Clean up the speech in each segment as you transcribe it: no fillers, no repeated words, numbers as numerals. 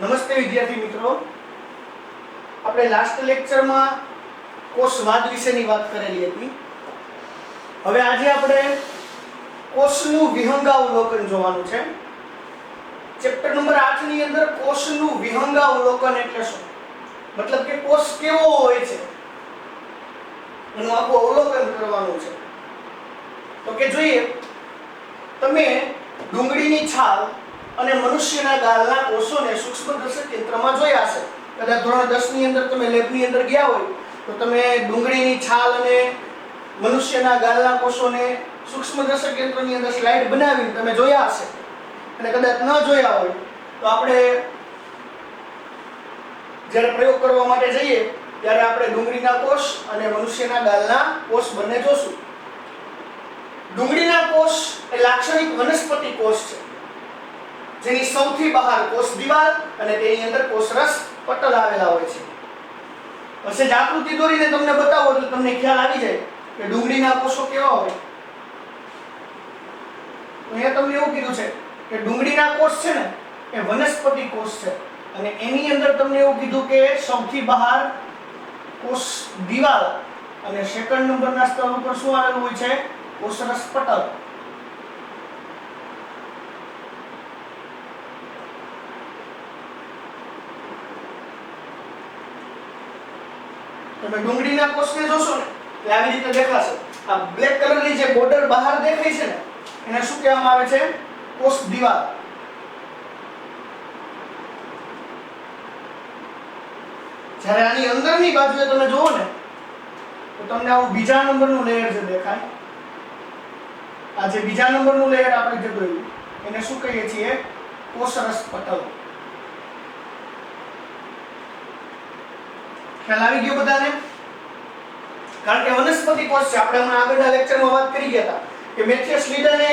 નમસ્તે વિદ્યાર્થી મિત્રો, આપણે લાસ્ટ લેક્ચરમાં કોષવાદ વિશેની વાત કરેલી હતી. હવે આજે આપણે કોષનું વિહંગાવલોકન જોવાનું છે. ચેપ્ટર નંબર 8 ની અંદર કોષનું વિહંગાવલોકન એટલે શું, મતલબ કે કોષ કેવો હોય છે એનું આખું અવલોકન કરવાનું છે. તો કે જોઈએ, તમે ડુંગળીની છાલ અને મનુષ્યના ગાલના કોષોને સૂક્ષ્મદર્શક યંત્રમાં જોયા હશે. કદાચ ધોરણ 10 ની અંદર તમે લેબની અંદર ગયા હોય તો તમે ડુંગળીની છાલ અને મનુષ્યના ગાલના કોષોને સૂક્ષ્મદર્શક યંત્રની અંદર સ્લાઇડ બનાવીને તમે જોયા હશે. અને કદાચ ન જોયા હોય તો આપણે જ્યારે પ્રયોગ કરવા માટે જઈએ ત્યારે આપણે ડુંગળીના કોષ અને મનુષ્યના ગાલના કોષ બંને જોશું. ડુંગળીના કોષ એ લાક્ષણિક વનસ્પતિ કોષ છે, જેની સૌથી બહાર કોષ દિવાલ અને તેની અંદર કોષરસ પટલ આવેલા હોય છે. પછી આકૃતિ દોરીને તમને બતાવો એટલે તમને ખ્યાલ આવી જાય કે ડુંગળીના કોષો કેવા હોય. અહીંયા તમને એવું કીધું છે કે ડુંગળીના કોષ છે ને એ વનસ્પતિ કોષ છે, અને એની અંદર તમને એવું કીધું કે સૌથી બહાર કોષ દિવાલ અને સેકન્ડ નંબરના સ્તર ઉપર શું આવેલું હોય છે? કોષરસ પટલ. તમે ડુંગળીના કોષને જોશો ને એટલે આવી રીતે દેખાશે. આ બ્લેક કલરની જે બોર્ડર બહાર દેખાય છે ને એને શું કહેવામાં આવે છે? કોષ દિવાલ. જ્યારે આની અંદરની બાજુએ તમે જુઓ ને તો તમને આવું બીજા નંબરનું લેયર જે દેખાય, આ જે બીજા નંબરનું લેયર આપણે જે જોયું એને શું કહીએ છીએ? કોષરસ પટલ. ખ્યાલ આવી ગયો બધાને? કારણ કે વનસ્પતિ કોષ છે. આપણે હમણાં આગળના લેક્ચરમાં વાત કરી ગયા હતા કે મેથિયસ લીડને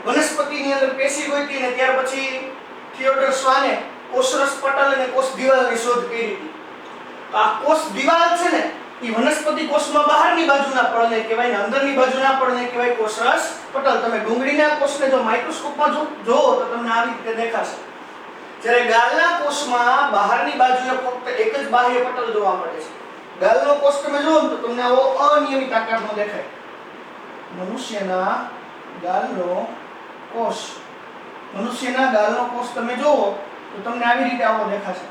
વનસ્પતિની અંદર પેશી ગોતી ને ત્યાર પછી થિયોડોર સ્વાને કોષરસ પટલ અને કોષ દિવાલની શોધ કરી હતી. આ કોષ દિવાલ છે ને એ વનસ્પતિ કોષમાં બહારની બાજુના પળને કહેવાય ને અંદરની બાજુના પળને કહેવાય કોષરસ પટલ. તમે ડુંગળીના કોષને જો માઇક્રોસ્કોપમાં જોવો તો તમને આવી રીતે દેખાશે. જ્યારે ગાલના કોષમાં બહારની બાજુએ ફક્ત એક જ બાહ્ય પટલ જોવા મળે છે. ગાલનો કોષ તમે જુઓ તો તમને આવો અનિયમિત આકારનો દેખાય. મનુષ્યના ગાલનો કોષ, મનુષ્યના ગાલનો કોષ તમે જુઓ તો તમને આવી રીતે આવો દેખાશે,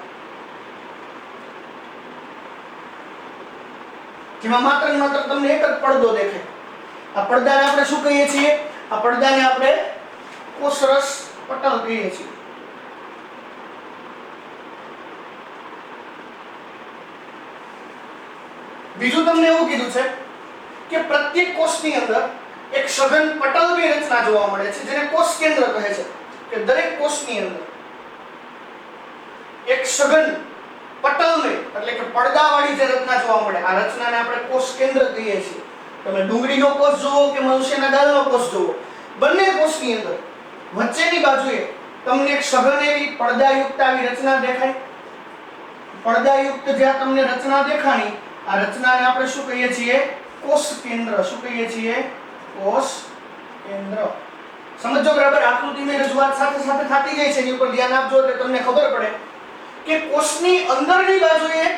જેમાં માત્ર તમને એક જ પડદો દેખાય. આ પડદાને આપણે શું કહીએ છીએ? આ પડદાને આપણે કોષરસ પટલ કહીએ છીએ. બીજું તમને એવું કીધું છે કે પ્રત્યેક કોષની અંદર એક સઘન પટલની રચના જોવા મળે છે, જેને કોષ કેન્દ્ર કહે છે. કે દરેક કોષની અંદર એક સઘન પટલની એટલે કે પડદાવાળી જે રચના જોવા મળે, આ રચનાને આપણે કોષ કેન્દ્ર કહીએ છીએ. તમે ડુંગળીનો કોષ જોવો કે મનુષ્યના ગાલનો કોષ જોવો, બંને કોષની અંદર વચ્ચેની બાજુએ તમને એક સઘન એવી પડદાયુક્ત આવી રચના દેખાય. પડદાયુક્ત જ્યાં તમને રચના દેખાણી, આ રચનાને આપણે શું કહીએ છીએ? કોષ કેન્દ્ર. શું કહીએ છીએ? કોષ કેન્દ્ર. સમજો બરાબર? આકૃતિની રજૂઆત સાથે સાથે થતી જાય છે, એની ઉપર ધ્યાન આપજો એટલે તમને ખબર પડે કે કોષની અંદરની બાજુએ એક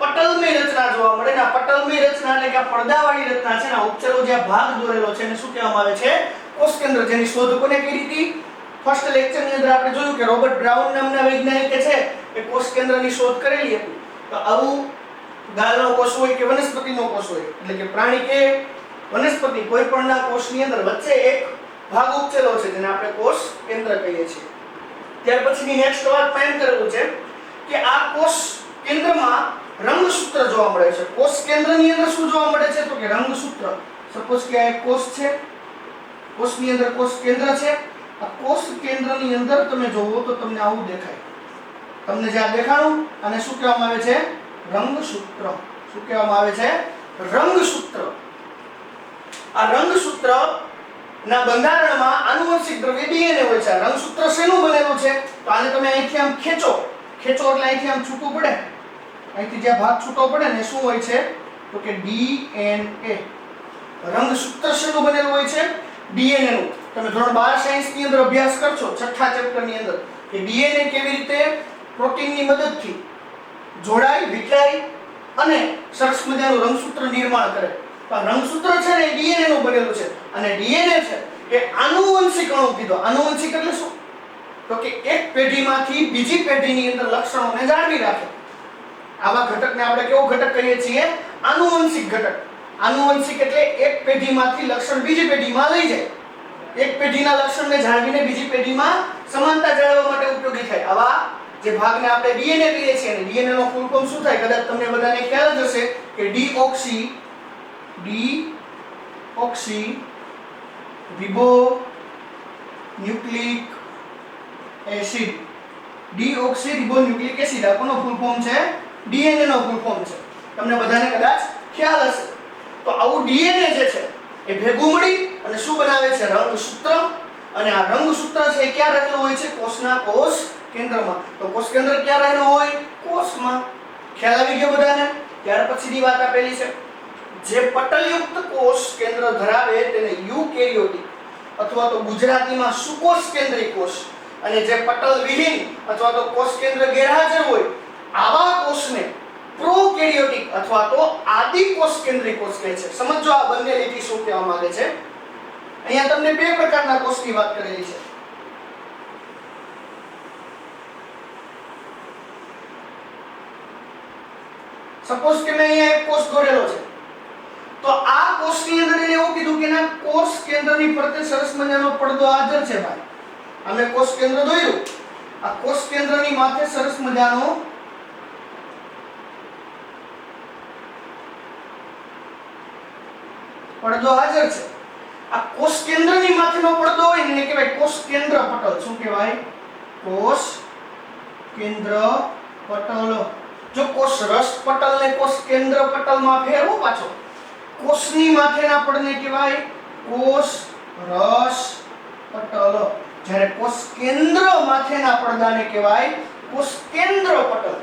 પટલની રચના જોવા મળે. આ પટલની રચના એટલે કે આ પડદાવાળી રચના છે ને, ઉપચેલો જે ભાગ દોરેલો છે એને શું કહેવામાં આવે છે? કોષ કેન્દ્ર. જેની શોધ કોને કરી હતી? ફર્સ્ટ લેક્ચરની અંદર આપણે જોયું કે રોબર્ટ બ્રાઉન નામના વૈજ્ઞાનિકે છે એ કોષ કેન્દ્રની શોધ કરેલી હતી. તો આવું ગાલનો કોષ હોય કે વનસ્પતિનો કોષ હોય, એટલે કે પ્રાણી કે વનસ્પતિ કોઈ પણના કોષની અંદર વચ્ચે એક ભાગ ઉપચેલો છે જેને આપણે કોષ કેન્દ્ર કહીએ છીએ. ત્યાર પછીની નેક્સ્ટ વાતમાં એમ કરેલું છે કે આ કોષ કેન્દ્રમાં રંગસૂત્ર જોવા મળે છે. કોષ કેન્દ્રની અંદર શું જોવા મળે છે? તો કે રંગસૂત્ર. સપોઝ કે આ એક કોષ છે, કોષની અંદર કોષ કેન્દ્ર છે. આ કોષ કેન્દ્રની અંદર તમે જોવો તો તમને આવું દેખાય. તમને જે આ દેખાણું આને શું કહેવામાં આવે છે? રંગસૂત્ર. શું કહેવામાં આવે છે? રંગસૂત્ર. આ રંગસૂત્ર ના બંધારણમાં આનુવંશિક દ્રવ્ય DNA હોય છે. રંગસૂત્ર શેનું બનેલું છે? તો આને તમે અહીંથી આમ ખેંચો એટલે અહીંથી આમ છૂટું પડે, અહીંથી જે ભાગ છૂટો પડે ને શું હોય છે? તો કે DNA. રંગસૂત્ર શેનું બનેલું હોય છે? DNA નું. તમે ધોરણ 12 સાયન્સ ની અંદર અભ્યાસ કરશો છઠ્ઠા ચેપ્ટર ની અંદર કે ડીએનએ કેવી રીતે પ્રોટીન ની મદદથી જોડાય, વિખરાય અને સરસ મજાનું રંગસૂત્ર નિર્માણ કરે. તો આ રંગસૂત્ર છે ને ડીએનએ નું બનેલું છે અને ડીએનએ છે એ આનુવંશિક અણુ કીધો. આનુવંશિક એટલે શું? તો કે એક પેઢીમાંથી બીજી પેઢીની અંદર લક્ષણોને જાળવી રાખે. આવા ઘટકને આપણે કેવો ઘટક કહીએ છીએ? આનુવંશિક ઘટક. આનુવંશિક એટલે એક પેઢીમાંથી લક્ષણ બીજી પેઢીમાં લઈ જાય. એક પેઢીના લક્ષણને જાળવીને બીજી પેઢીમાં સમાનતા જાળવવા માટે ઉપયોગી થાય. આવા જે ભાગને આપણે ડીએનએ કહીએ છીએ અને ડીએનએ નો ફૂલ ફોર્મ શું થાય? કદાચ તમને બધાને ખ્યાલ જ હશે કે deoxyribonucleic acid. Deoxyribonucleic acid આ કોનો ફૂલ ફોર્મ છે? ડીએનએ નો ફૂલ ફોર્મ છે. તમને બધાને કદાચ ખ્યાલ હશે. તો આવું ડીએનએ જે છે એ ભેગું મળી અને શું બનાવે છે? રંગસૂત્ર. અને આ રંગસૂત્ર છે એ ક્યાં રહેલું હોય છે? કોષના કોષ કેન્દ્રમાં. તો કોષ કેન્દ્ર ક્યાં રહેલું હોય? કોષમાં. ખ્યાલ આવી ગયો બધાને? ત્યાર પછીની વાત આપેલી છે જે પટલયુક્ત કોષ કેન્દ્ર ધરાવે તેને યુકેરિયોટિક અથવા તો ગુજરાતીમાં સુકોષ કેન્દ્રી કોષ, અને જે પટલ વિહીન અથવા તો કોષ કેન્દ્ર ગેરહાજર હોય આવા કોષને પ્રોકેરિયોટિક અથવા તો આદિ કોષ કેન્દ્રી કોષ કહે છે. સમજો આ બંને લીટી શું કહેવા માંગે છે. અહીંયા તમને બે પ્રકારના કોષની વાત કરેલી છે. સપોઝ કે મેં અહીંયા એક કોષ દોરેલો છે તો આ કોષની અંદર એને એવું કીધું કે ના કોષ કેન્દ્રની ફરતે સરસ મજાનો પડદો હાજર છે ભાઈ. અમે કોષ કેન્દ્ર દોર્યું. આ કોષ કેન્દ્રની માથે સરસ મજાનો પડદો હાજર છે. આ કોષ કેન્દ્રની માથેનો પડદો હોય ને એને કહેવાય કોષ કેન્દ્ર પટલ. શું કહેવાય? કોષ કેન્દ્ર પટલ. જો કોષ રસ પટલને કોષ કેન્દ્ર પટલમાં ફેરવો પાછો, કોષની માથેના પડને કહેવાય કોષ રસ પટલ. જ્યારે કોષ કેન્દ્ર માથેના પડદાને કહેવાય કોષ કેન્દ્ર પટલ.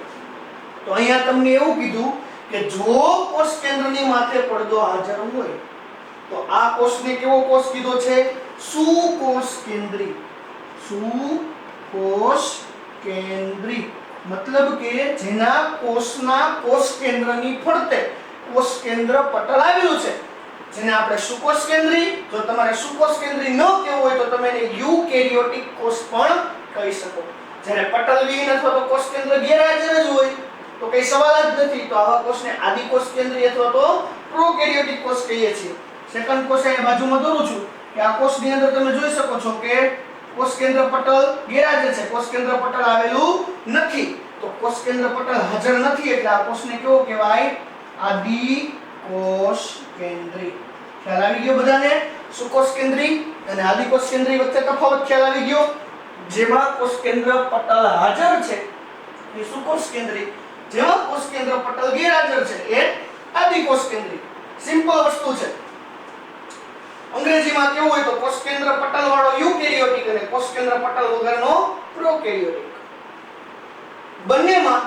તો અહીંયા તમને એવું કીધું કે જો કોષ કેન્દ્રની માથે પડદો હાજર હોય તો આ કોષને કેવો કોષ કીધો છે? સુકોષ કેન્દ્રી. સુકોષ કેન્દ્રી મતલબ કે જેના કોષના કોષ કેન્દ્રની ફરતે કોષ કેન્દ્ર પટલ આવેલું છે જેને આપણે સુકોષ કેન્દ્રી. જો તમારે સુકોષ કેન્દ્રી ન કહેવું હોય તો તમે એને યુકેરિયોટિક કોષ પણ કહી શકો. જ્યારે પટલ વિહીન અથવા તો કોષ કેન્દ્ર ગેરહાજર જ હોય તો કઈ સવાલ જ નથી. તો આવા કોષને આદિ કોષ કેન્દ્રી અથવા તો પ્રોકેરિયોટિક કોષ કહીએ છીએ. સેકન્ડ કોષ અહીં બાજુમાં દોરું છું કે આ કોષની અંદર તમે જોઈ શકો છો કે કોષ કેન્દ્ર પટલ ગેરહાજર છે, કોષ કેન્દ્ર પટલ આવેલું નથી. તો કોષ કેન્દ્ર પટલ હાજર નથી એટલે આ કોષને કેવો કહેવાય? આદિ કોષ કેન્દ્રી. ખ્યાલ આવી ગયો બધાને? સુકોષ કેન્દ્રી અને આદિ કોષ કેન્દ્રી વચ્ચે તફાવત ખ્યાલ આવી ગયો? જેમાં કોષ કેન્દ્ર પટલ હાજર છે એ સુકોષ કેન્દ્રી, જેમાં કોષ કેન્દ્ર પટલ ગેરહાજર છે એ આદિ કોષ કેન્દ્રી. સિમ્પલ વસ્તુ છે. અંગ્રેજીમાં કેવું હોય તો કોષ કેન્દ્ર પટલ વાળો યુકેરિયોટિક અને કોષ કેન્દ્ર પટલ વગરનો પ્રોકેરિયોટિક. બંનેમાં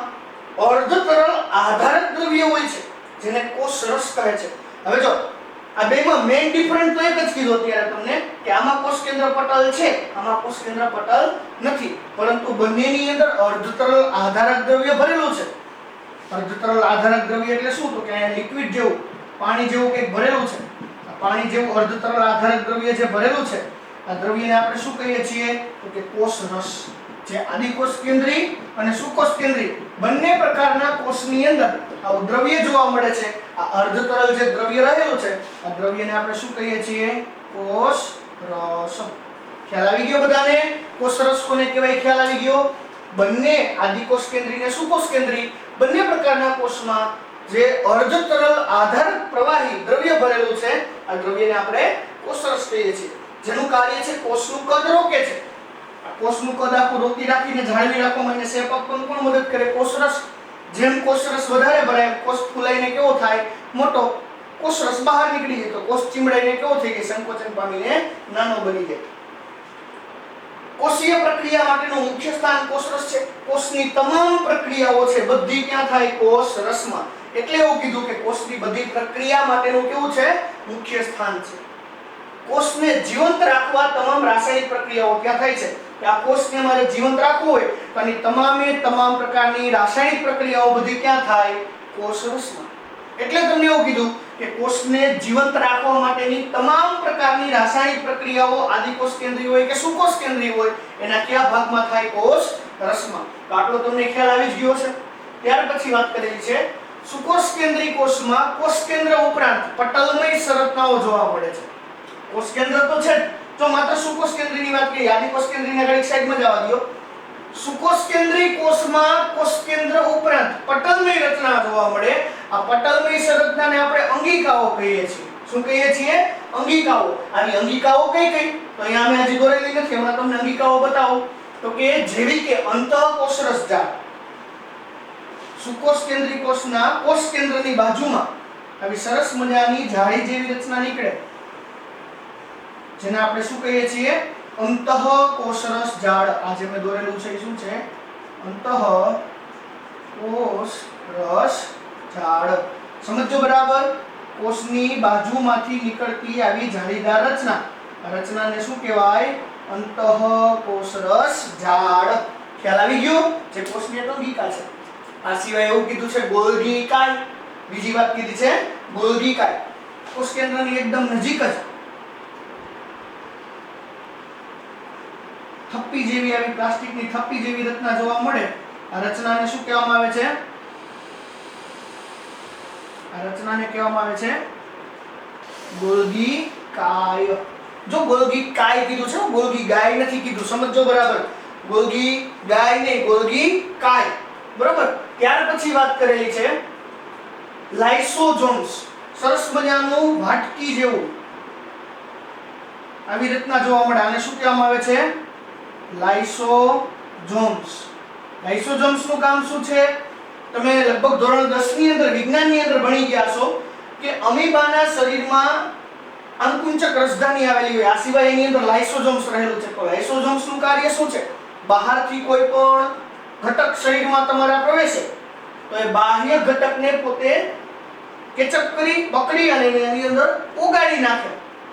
અર્ધ તરલ આધારક દ્રવ્ય હોય છે જેને કોષ રસ કહે છે. હવે જો આ બેમાં મેઇન ડિફરન્સ તો એક જ કીધો અત્યારે તમને કે આમાં કોષ કેન્દ્ર પટલ છે, આમાં કોષ કેન્દ્ર પટલ નથી, પરંતુ બંનેની અંદર અર્ધ તરલ આધારક દ્રવ્ય ભરેલું છે. અર્ધ તરલ આધારક દ્રવ્ય એટલે શું? તો કે અહીંયા લિક્વિડ જેવું પાણી જેવું કંઈક ભરેલું છે. પાણી જેવું અર્ધ તરલ આધારક દ્રવ્ય જે ભરેલું છે આ દ્રવ્યને આપણે શું કહીએ છીએ? તો કે કોષ રસ. જે આદિ કોષ કેન્દ્રી અને સુકોષ કેન્દ્રી બંને પ્રકારના કોષની અંદર આવું દ્રવ્ય જોવા મળે છે. આ અર્ધ તરલ જે દ્રવ્ય રહેલું છે આ દ્રવ્યને આપણે શું કહીએ છીએ? કોષ રસ. ખ્યાલ આવી ગયો બધાને? કોષ રસ કોને કહેવાય? ખ્યાલ આવી ગયો? બંને આદિ કોષ કેન્દ્રી અને સુકોષ કેન્દ્રી બંને પ્રકારના કોષમાં જે અર્ધ તરલ આધારક પ્રવાહી દ્રવ્ય ભરેલું છે આ દ્રવ્યને આપણે કોષ રસ કહીએ છીએ. જેનું કાર્ય છે કોષનું કદ રોકે છે. આ કોષનું કદ આખું રોકી રાખીને જાળવી રાખવામાં એને શેપ આપવામાં પણ મદદ કરે કોષ રસ. જેમ કોષ રસ વધારે ભરાય કોષ ફૂલાઈને કેવો થાય? મોટો. કોષ રસ બહાર નીકળી જાય તો કોષ ચીમડાઈને કેવો થઈ જાય? સંકોચન પામીને નાનો બની જાય. કોષીય પ્રક્રિયા માટેનું મુખ્ય સ્થાન કોષ રસ છે. કોષની તમામ પ્રક્રિયાઓ છે બધી ક્યાં થાય? કોષ રસમાં. એટલે એવું કીધું કે કોષની બધી પ્રક્રિયા માટેનું કેવું છે? મુખ્ય સ્થાન છે. કોષને જીવંત રાખવા તમામ રાસાયણિક પ્રક્રિયાઓ ત્યાં થાય છે કે આ કોષને મારે જીવંત રાખવું હોય તો આની તમામ પ્રકારની રાસાયણિક પ્રક્રિયાઓ બધી ક્યાં થાય? કોષરસમાં. એટલે તમને એવું કીધું કે કોષને જીવંત રાખવા માટેની તમામ પ્રકારની રાસાયણિક પ્રક્રિયાઓ આદિકોષ કેન્દ્રીય હોય કે સુકોષ કેન્દ્રીય હોય એના કયા ભાગમાં થાય? કોષ રસમાં. તો આટલો તમને ખ્યાલ આવી જ ગયો છે. ત્યાર પછી વાત કરેલી છે સુકોષ કેન્દ્રીય કોષમાં કોષ કેન્દ્ર ઉપરાંત પટલમય સંરચનાઓ જોવા મળે છે. કોષ કેન્દ્ર તો છે જ, જો માત્ર સુકોષ કેન્દ્રની વાત કરીએ, આદિકોષ કેન્દ્રીને ઘડીક સાઈડમાં જવા દો. સુકોષ કેન્દ્રીય કોષમાં કોષ કેન્દ્ર ઉપરાંત પટલમય રચના જોવા મળે. આ પટલમય સંરચનાને આપણે અંગિકાઓ કહીએ છીએ. શું કહીએ છીએ? અંગિકાઓ. આવી અંગિકાઓ કઈ કઈ? તો અહીંયા અમે હજી દોરેલી નથી, હમણાં તમને અંગિકાઓ બતાવું. તો કે જેવી કે અંતઃકોષરસ જાળ. સુકોષ કેન્દ્રીય કોષના કોષ કેન્દ્રની બાજુમાં આવી સરસ મજાની જાળી જેવી રચના નીકળે, જેને આપણે શું કહીએ છીએ? અંતઃકોષરસ જાળ. આ જે મેં દોરેલું છે એ શું છે? અંતઃકોષરસ જાળ. સમજો બરાબર? કોષની બાજુમાંથી નીકળતી આવી જાળીદાર રચના, આ રચનાને શું કહેવાય? અંતઃકોષરસ જાળ. ખ્યાલ આવી ગયો? જે કોષની અંગિકા છે. આ સિવાય એવું કીધું છે ગોલ્ગી કાય. બીજી વાત કીધી છે ગોલ્ગી કાય. કોષ કેન્દ્રની એકદમ નજીક જ થપ્પી જેવી આવી પ્લાસ્ટિકની થપ્પી જેવી રચના જોવા મળે. આ રચનાને શું કહેવામાં આવે છે? આ રચનાને કહેવામાં આવે છે ગોલ્ગી કાય. જો ગોલ્ગી કાય કીધું છે, ગોલ્ગી ગાય નથી કીધું. સમજો બરાબર? ગોલ્ગી ગાય નહીં, ગોલ્ગી કાય. બરાબર? ત્યાર પછી વાત કરેલી છે લાઇસોઝોમ્સ. સરસ મજાનું વાટકી જેવું આવી રચના જોવા મળે. આને શું કહેવામાં આવે છે? લાઇસોઝોમ્સ. લાઇસોઝોમ્સ નું કામ શું છે? તમે લગભગ ધોરણ 10 ની અંદર વિજ્ઞાનની અંદર ભણી ગયા છો કે અમીબાના શરીરમાં અંકુંચક રસધાની આવેલી હોય. આ સિવાય એની અંદર લાઇસોઝોમ્સ રહેલું છે. તો લાઇસોઝોમ્સ નું કાર્ય શું છે? બહારથી કોઈ પણ ઘટક શરીરમાં તમારા પ્રવેશે તો એ બાહ્ય ઘટકને પોતે કેચઅપ કરી પકડી અને એની અંદર ઓગાળી નાખે.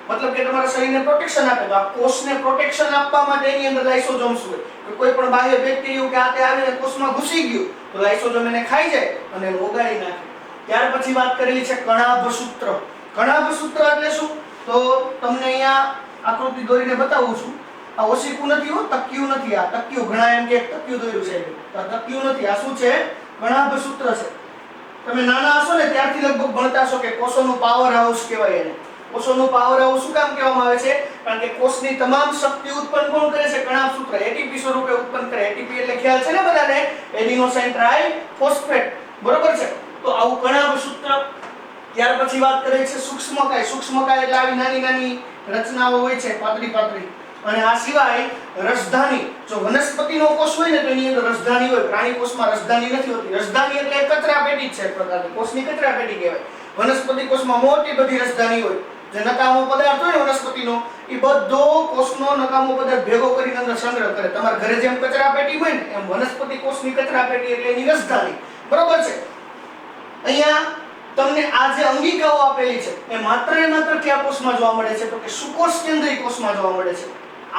મતલબ કે તમારા શરીરને પ્રોટેક્શન આપે. તો આ કોષને પ્રોટેક્શન આપવા માટે એની અંદર લાઇસોઝોમ્સ હોય. કોઈ પણ બાહ્ય બેક્ટેરિયા કે આતે આવીને કોષમાં ઘૂસી ગયું તો લાઇસોઝોમ એને ખાઈ જાય અને ઓગાળી નાખે. ત્યાર પછી વાત કરેલી છે કણાભસૂત્ર. કણાભસૂત્ર એટલે શું? તો તમને અહીંયા આકૃતિ દોરીને બતાવું છું. આ ઓશિકું નથી હો, તકિયું નથી. આ તકિયું, ઘણા એમ કે તકિયું દોર્યું છે, તો આ તકિયું નથી. આ શું છે? કણાભસૂત્ર છે. તમે નાના હશો ને ત્યારથી લગભગ ભણતા હશો કે કોષોનું પાવર હાઉસ કહેવાય એને. કોષોનું પાવર હાઉસ શું કામ કહેવામાં આવે છે? કારણ કે કોષની તમામ શક્તિ ઉત્પન્ન કોણ કરે છે? કણાભસૂત્ર. એટીપી સ્વરૂપે ઉત્પન્ન કરે. એટીપી એટલે ખ્યાલ છે ને બધાને? Adenosine triphosphate. બરોબર છે? તો આવું કણાભસૂત્ર. ત્યાર પછી વાત કરીએ છે સૂક્ષ્મકાય. સૂક્ષ્મકાય એટલે આવી નાની નાની રચનાઓ હોય છે, પાતળી પાતળી. અને આ સિવાય રસધાની. જો વનસ્પતિનો કોષ હોય ને તો એની અંદર રસધાની હોય. પ્રાણી કોષમાં રસધાની નથી હોતી. રસધાની એટલે કચરાપેટી જ છે, એક પ્રકારની કોષની કચરાપેટી કહેવાય. વનસ્પતિ કોષમાં મોટી બધી રસધાની હોય. જે નકામો પદાર્થ હોય ને વનસ્પતિનો, એ બધો કોષનો નકામો પદાર્થ ભેગો કરીને અંદર સંગ્રહ કરે. તમારા ઘરે જેમ કચરાપેટી હોય ને એમ વનસ્પતિ કોષની કચરાપેટી એટલે એની રસધાની. બરોબર છે? અહીંયા તમને આ જે અંગિકાઓ આપેલી છે એ માત્ર ને માત્ર કયા કોષમાં જોવા મળે છે? તો કે સુકોષ કેન્દ્રીય કોષમાં જોવા મળે છે.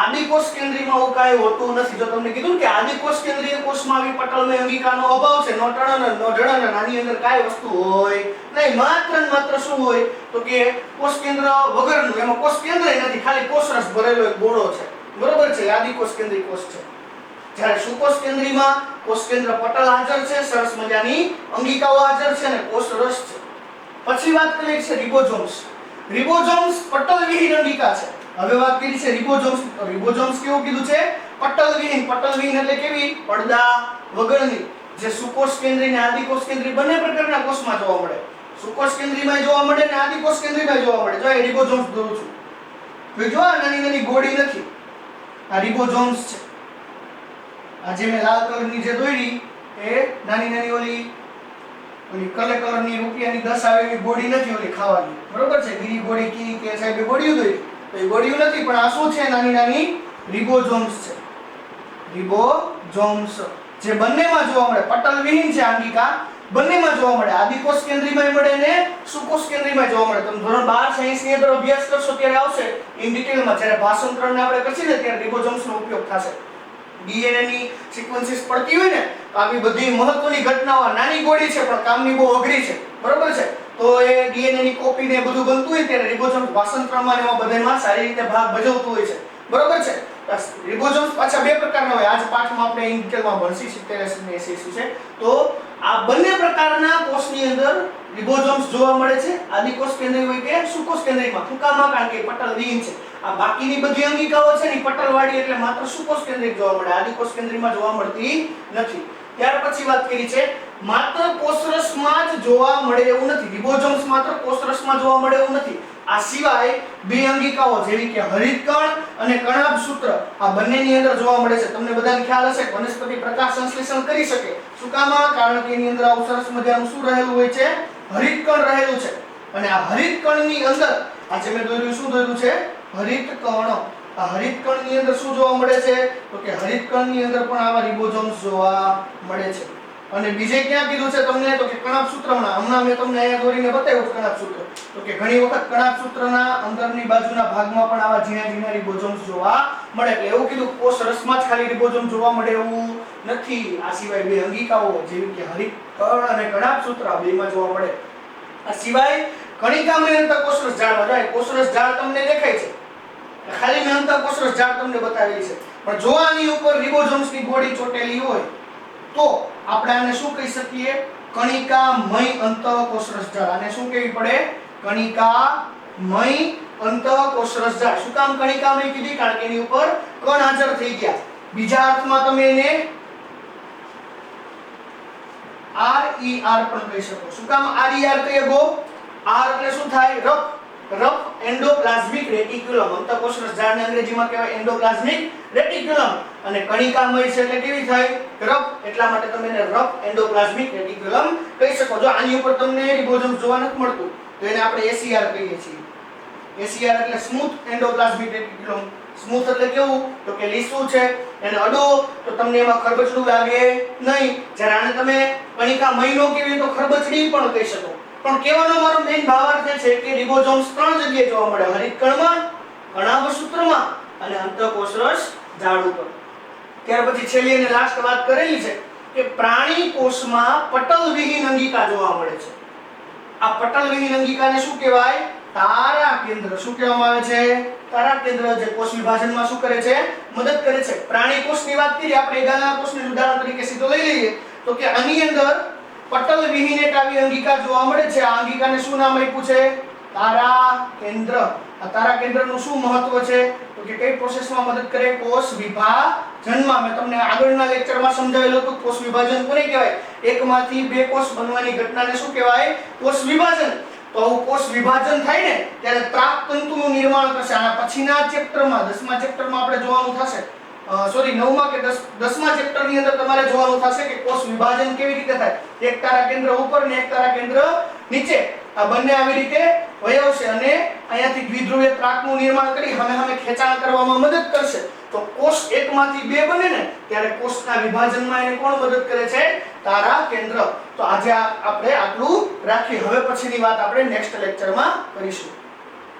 આદિકોષ કેન્દ્રીયમાં આવું કાંઈ હોતું નથી. જો તમને કીધું કે આદિકોષ કેન્દ્રીય કોષમાં આવી પટલમય અંગિકાનો અભાવ છે, નો ટણન નો ઢળન, આની અંદર કાંઈ વસ્તુ હોય નહીં. માત્ર ને માત્ર શું હોય? તો કે કોષ કેન્દ્ર વગરનું. એમાં કોષ કેન્દ્ર નથી, ખાલી કોષરસ ભરેલો એક ગોળો છે. બરોબર છે? આદિકોષ કેન્દ્રીય કોષ છે. જ્યારે સુકોષ કેન્દ્રીયમાં કોષ કેન્દ્ર પટલ હાજર છે, સરસ મજાની અંગિકાઓ હાજર છે અને કોષરસ છે. પછી વાત કરીએ છે રિબોઝોમ્સ. રિબોઝોમ્સ પટલવિહીન અંગિકા છે. હવે વાત કરી છે રિબોઝોમ્સ. રિબોઝોમ્સ કેવું કીધું છે? પટલવિહીન. પટલવિહીન એટલે કેવી? પડદા વગરની. જે સુકોષ કેન્દ્રીય અને આદિકોષ કેન્દ્રીય બંને પ્રકારના કોષમાં જોવા મળે. સુકોષ કેન્દ્રીયમાં જોવા મળે અને આદિકોષ કેન્દ્રીયમાં જોવા મળે. જો આ રિબોઝોમ્સ દોરું છું. જો આ નાની નાની ગોળી નથી, આ રિબોઝોમ્સ છે. આ જે મેં લાલ કલરની જે દોરી એ નાની નાની ઓલી કલે કલરની રૂપિયાની 10 આવે એવી ગોળી નથી ઓલી ખાવાની. બરોબર છે? ગીરી ગોળી કી કે સાહેબ ગોળીઓ દોરી તો એ ગોળીઓ નથી, પણ આ શું છે? નાની નાની રિબોઝોમ્સ છે. રિબોઝોમ્સ જે બંનેમાં જોવા મળે. પટલ વિહીન છે અંગિકા બંનેમાં જોવા મળે, આદિકોષ કેન્દ્રીયમાં મળે ને સુકોષ કેન્દ્રીયમાં જોવા મળે. તમે ધોરણ 12 સાયન્સ ની અંદર અભ્યાસ કરશો ત્યારે આવશે ઇન ડિટેલમાં. જ્યારે ભાષાંતરને આપણે કરશું ને ત્યારે રિબોસોમ્સનો ઉપયોગ થશે. ડીએનએ ની સિક્વન્સીસ પડતી હોય ને તો આવી બધી મહત્વની ઘટનાઓ નાની ગોળી છે પણ કામની બહુ અઘરી છે, બરોબર છે. તો એ ડીએનએ ની કોપી ને બધું બનતું હોય ત્યારે રિબોસોમ્સ ભાષાંતરમાં ને એમાં બધામાં સારી રીતે ભાગ ભજવતું હોય છે, બરોબર છે. રિબોસોમ્સ પાછા બે પ્રકારના હોય. આજ પાઠમાં આપણે ઇન ડિટેલમાં ભણશી 70 અને 80 છે. તો આ બંને પ્રકારના કોષની અંદર રિબોસોમ્સ જોવા મળે છે, આદિકોષ કેન્દ્રીય હોય કે સુકોષ કેન્દ્રીયમાં. ટૂંકામાં કારણ કે પટલ વિહીન છે. આ બાકીની બધી અંગિકાઓ છે ને પટલવાળી એટલે માત્ર સુકોષ કેન્દ્રીય જોવા મળે, આદિકોષ કેન્દ્રીયમાં જોવા મળતી નથી. ત્યાર પછી વાત કરી છે માત્ર કોષરસમાં જ જોવા મળે એવું નથી. રિબોસોમ્સ માત્ર કોષરસમાં જોવા મળે એવું નથી. આ સિવાય બે અંગિકાઓ જેવી કે હરિતકણ અને કણાભસૂત્ર આ બંનેની અંદર જોવા મળે છે. તમને બધાને ખ્યાલ હશે વનસ્પતિ પ્રકાશ સંશ્લેષણ કરી શકે. શું કામ? કારણ કે એની અંદર આવું સરસ મજાનું શું રહેલું હોય છે? હરિતકણ રહેલું છે. અને આ હરિતકણની અંદર આ જે મેં દોર્યું શું દોર્યું છે? હરિતકણ. આ હરિતકણની અંદર શું જોવા મળે છે? તો કે હરિતકણની અંદર પણ આવા રિબોસોમ્સ જોવા મળે છે. અને બીજે ક્યાં કીધું છે તમને? તો કે કણાભસૂત્રમાં. હમણાં મેં તમને અહીંયા દોરીને બતાવ્યું કણાભસૂત્ર. તો કે ઘણી વખત કણાભસૂત્રના અંદરની બાજુના ભાગમાં પણ આવા ઝીણા ઝીણા રિબોસોમ્સ જોવા મળે. એટલે એવું કીધું કોષ રસમાં જ ખાલી રિબોસોમ જોવા મળે એવું નથી. આ સિવાય બે અંગિકાઓ જેવી કે હરિતકણ અને કણાભસૂત્ર આ બેમાં જોવા મળે. આ સિવાય કણિકામય અંતઃકોષરસ ઝાડ બતાવે. કોષરસ ઝાડ તમને દેખાય છે, ખાલી મેં અંતઃકોષરસ ઝાડ તમને બતાવેલી છે. પણ જો આની ઉપર રિબોસોમ્સની ગોળી ચોટેલી હોય તો આપણે આને શું કહી શકીએ? કણિકામય અંતઃકોષરસ ઝાડ. આને શું કહેવી પડે? કણિકામય અંતઃકોષરસ ઝાડ. શું કામ કણિકામય કીધી? કારણ કે એની ઉપર કણ હાજર થઈ ગયા. બીજા અર્થમાં તમે એને RER પણ કહી શકો. શું કામ RER કહીએ ગો? R એટલે શું થાય? Rough endoplasmic reticulum. અંતઃકોષરસ ઝાડને અંગ્રેજીમાં કહેવાય એન્ડોપ્લાઝમિક રેટિક્યુલમ. અને કણિકામય છે એટલે કેવી થાય? રફ. એટલા માટે તમે એને રફ એન્ડોપ્લાઝમિક રેટિક્યુલમ કહી શકો. જો આની ઉપર તમને રિબોસોમ્સ જોવા નથી મળતું તો એને આપણે SER કહીએ છીએ. SER એટલે સ્મૂથ એન્ડોપ્લાઝમિક રેટિક્યુલમ. સ્મૂથ એટલે કેવું? તો કે લીસું છે. એને અડો તો તમને એમાં ખરબચડું લાગે નહીં. જ્યારે આને તમે કણિકામય નો કહેવી તો ખરબચડી પણ કહી શકો. પણ કહેવાનો મારો મેઈન ભાવાર્થ છે કે રિબોસોમ્સ ત્રણ જગ્યાએ જોવા મળે: હરિતકણમાં, કણાભસૂત્રમાં અને અંતઃકોષરસ ઝાડ ઉપર. ત્યાર પછી છેલ્લી અને લાસ્ટ વાત કરેલી છે કે પ્રાણી કોષમાં પટલ વિહીન અંગિકા જોવા મળે છે. આ પટલ વિહીન અંગિકાને શું કહેવાય? તારા કેન્દ્ર. શું કહેવામાં આવે છે? તારા કેન્દ્ર. જે કોષ વિભાજનમાં શું કરે છે? મદદ કરે છે. પ્રાણી કોષની વાત કરીએ આપણે, ગાયના કોષને ઉદાહરણ તરીકે સીધો લઈ લઈએ તો કે આની અંદર પટલ વિહીન એક આવી અંગિકા જોવા મળે છે. આ અંગિકાને શું નામ આપ્યું છે? તારા કેન્દ્ર. આ તારા કેન્દ્રનું શું મહત્વ છે? તો કે કઈ પ્રોસેસમાં મદદ કરે? કોષ વિભાજનમાં. મેં તમને આગળના લેક્ચરમાં સમજાવેલું હતું કોષ વિભાજન કોને કહેવાય? એકમાંથી બે કોષ બનવાની ઘટનાને શું કહેવાય? કોષ વિભાજન. તો આવું કોષ વિભાજન થાય ને ત્યારે ત્રાકતંતુનું નિર્માણ કરશે. આના પછીના ચેપ્ટરમાં 10મા ચેપ્ટરમાં આપણે જોવાનું થશે. સોરી 9મા કે 10મા ચેપ્ટરની અંદર તમારે જોવાનું થશે કે કોષ વિભાજન કેવી રીતે થાય. એક તારા કેન્દ્ર ઉપર ને એક તારા કેન્દ્ર નીચે. આ બંને આવી રીતે વયવશે અને અહીંયાથી દ્વિધ્રુવીય ત્રાકનું નિર્માણ કરી સામે ખેંચાણ કરવામાં મદદ કરશે. તો કોષ એકમાંથી બે બને ને ત્યારે કોષના વિભાજનમાં એને કોણ મદદ કરે છે? તારા કેન્દ્ર. તો આજે આપણે આટલું રાખીએ. હવે પછીની વાત આપણે નેક્સ્ટ લેક્ચરમાં કરીશું.